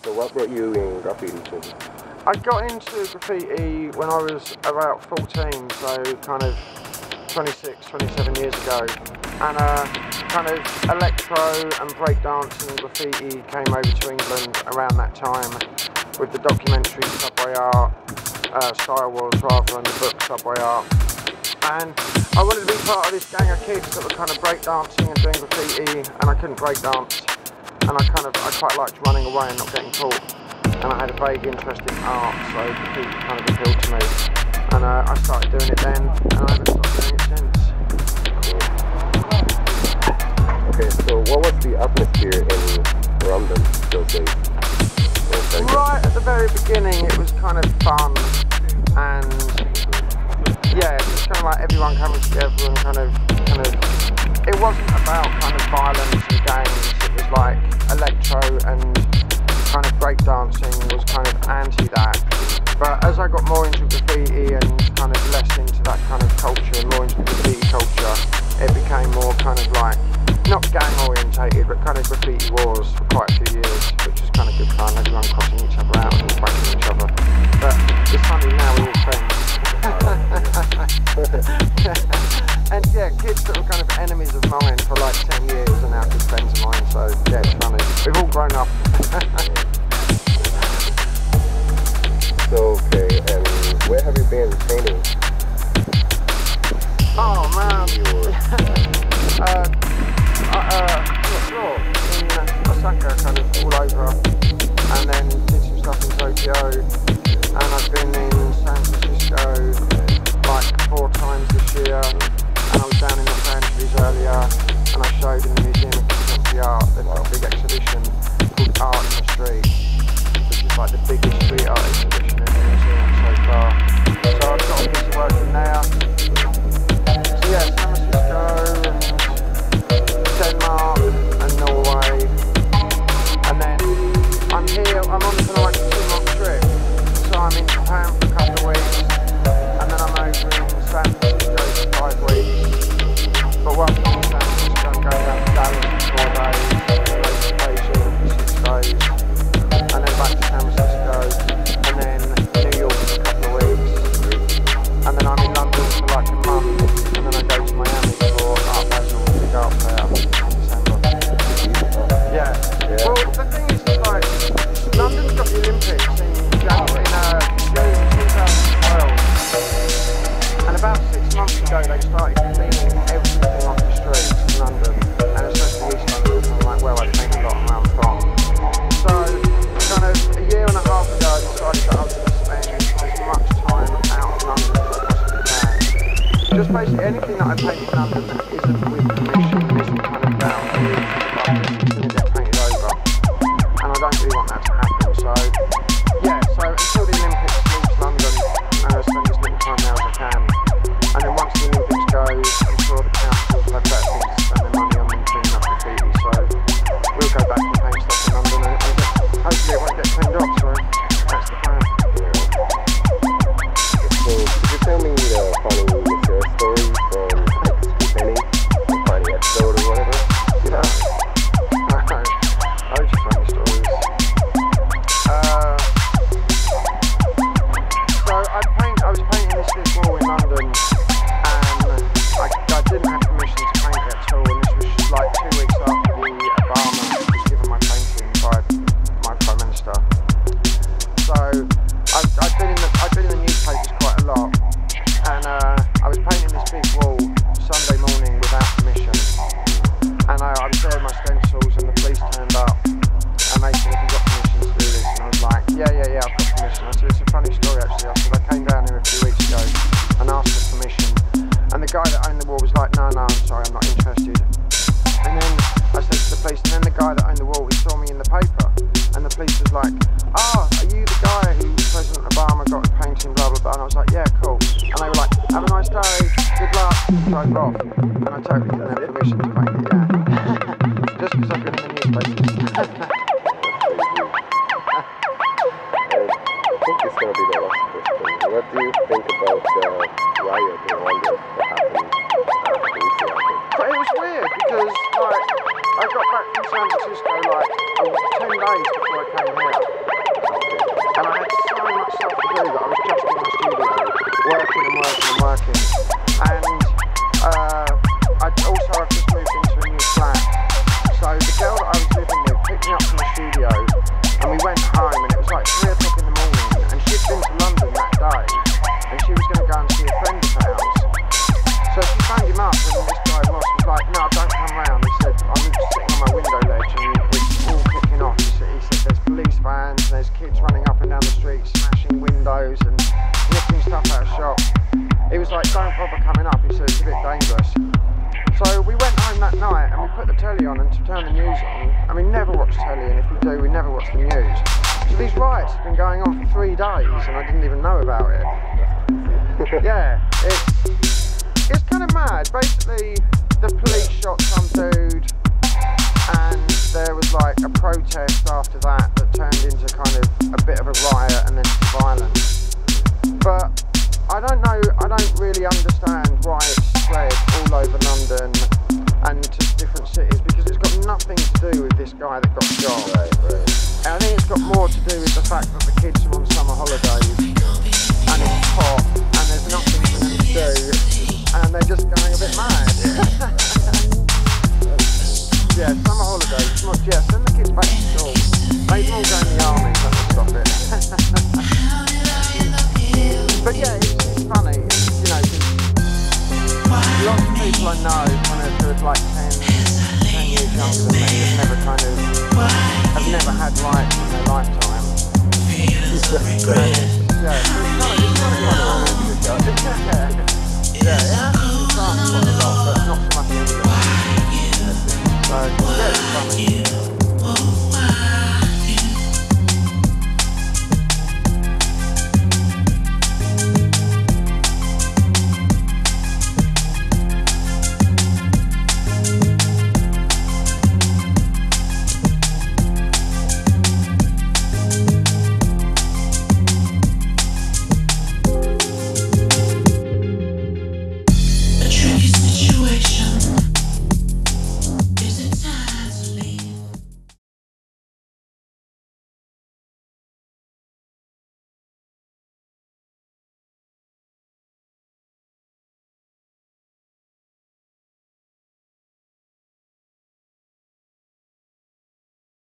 So what brought you in graffiti to? I got into graffiti when I was about 14, so kind of 26, 27 years ago. And kind of electro and breakdancing and graffiti came over to England around that time with the documentary Subway Art, Style Wars rather, and the book Subway Art. And I wanted to be part of this gang of kids that were kind of breakdancing and doing graffiti, and I couldn't breakdance. And I quite liked running away and not getting caught. And I had a vague interest in art, so graffiti kind of appealed to me. And I started doing it then, and I haven't stopped doing it since. Okay, so what was the atmosphere in London those days? Right at the very beginning, it was kind of fun, and yeah, it was kind of like everyone coming together and kind of. It wasn't about kind of violence and gangs. It was like electro and kind of breakdancing was kind of anti that. But as I got more into graffiti and kind of less into that kind of culture and more into graffiti culture, it became more kind of like, not gang orientated, but kind of graffiti wars for quite a few years, which was kind of good fun, everyone crossing each other out and whacking each other. But it's funny, now we're all friends. And yeah, kids that were kind of enemies of mine for like 10 years are now good friends of mine, so yeah, it's funny. We've all grown up. So, okay, and where have you been training? Oh man, I'm not sure, in Osaka, kind of all over, and then did some stuff in Tokyo, and I've been in San Francisco like 4 times this year, and I was down in Los Angeles earlier, and I showed in the Museum of Contemporary Art. They've got a big exhibition called Art in the Street, which is like the biggest street art exhibition in the museum so far. So I've got a piece of work in there. So yeah, San Francisco and Denmark and Norway, and then I'm here, I'm on for like a 2-month trip, so I'm in Japan for a couple of weeks, and then I'm over in San Francisco for 5 weeks, but once I'm in San Francisco I'm going out to Dallas for 4 days, to Beijing for 6 days, and then back to San Francisco, and then New York for a couple of weeks, and then I'm in London for like a month, and then I go to Miami for Art Basel, big art fair in December. Yeah. Well, the thing is, like, London's got the Olympics in June 2012, and about 6 months ago they started cleaning everything off the streets in London, and especially East London, like where I paint a lot and where I'm from. So, kind of a year and a half ago I decided that I was going to spend as much time out in London as I possibly can. Just basically anything that I paint in London that isn't with permission, isn't kind of down here, going to get painted over. And I don't really want that to happen, so yeah, so until the Olympics leaves London, I'm going to spend as little time there as I can. And then once the Olympics goes, I'm sure the councils will have better things to spend their money on than cleaning up graffiti, so we'll go back and paint stuff in London, and hopefully it won't get cleaned up, so that's the plan. So, could you tell me the funny story from BEN EINE, the funny episode or whatever? Yeah. Those are funny stories. So I was painting this big wall in London, and I didn't have permission to paint it at all, and this was just like 2 weeks after the Obama was given my painting by my Prime Minister. So I've been in the newspapers quite a lot, and I was painting this big wall Sunday morning without permission, and I was there with my stencils, and the police turned up, and they said, "Have you got permission to do this?" And I was like, yeah, I've got permission. I said, "It's a funny story actually." I said, "I came down here a few weeks ago and asked for permission, and the guy that owned the wall was like, no, I'm sorry, I'm not interested." And then I said to the police, and then the guy that owned the wall, he saw me in the paper, and the police was like, "Oh, are you the guy who President Obama got a painting, blah blah blah?" And I was like, "Yeah, cool." And they were like, "Have a nice day, good luck," and drove off. And I totally didn't have permission to paint it, yeah. Just because I've been in the newspapers. I think it's going to be the last question. What do you think about the riot in London that happened recently? But it was weird because, like, I got back from San Francisco like 10 days before I came here. And I had so much stuff to do that I was just in my studio, working. And I've just moved into a new flat. So the girl that I was living with picked me up from the studio and we went home, and it was like 3 o'clock in the morning, and she'd been to London that day and she was going to go and see a friend of ours. So she phoned him up, and this guy Ross was like, no, don't come round. He said, I'm sitting on my window ledge and it's all kicking off. He said there's police vans, there's kids running up and down the street, smashing windows and nicking stuff out of shops. He was like, don't bother coming up. He said, it's a bit dangerous. So we went home that night and we put the telly on and turned the news on. And we never watch telly, and if we do, we never watch the news. So these riots have been going on for 3 days and I didn't even know about it. Yeah, it's kind of mad. Basically, the police shot some dude and there was like a protest after that turned into kind of a bit of a riot and then violence. But I don't really understand why it's spread all over London and to different cities, because it's got nothing to do with this guy that got shot. Right. And I think it's got more to do with the fact that the kids are on summer holidays and it's hot and there's nothing for them to do and they're just going a bit mad. Yeah, summer holidays, send the kids back to school. Make them all go in the army, that will stop it. But yeah, it's funny, you know, lots of people I know kind of sort of like 10 years younger than me have never had rights in their lifetime. Yeah, it's kind of funny. Yeah, it has its quite a lot, but not so much in England. So yeah, it's funny.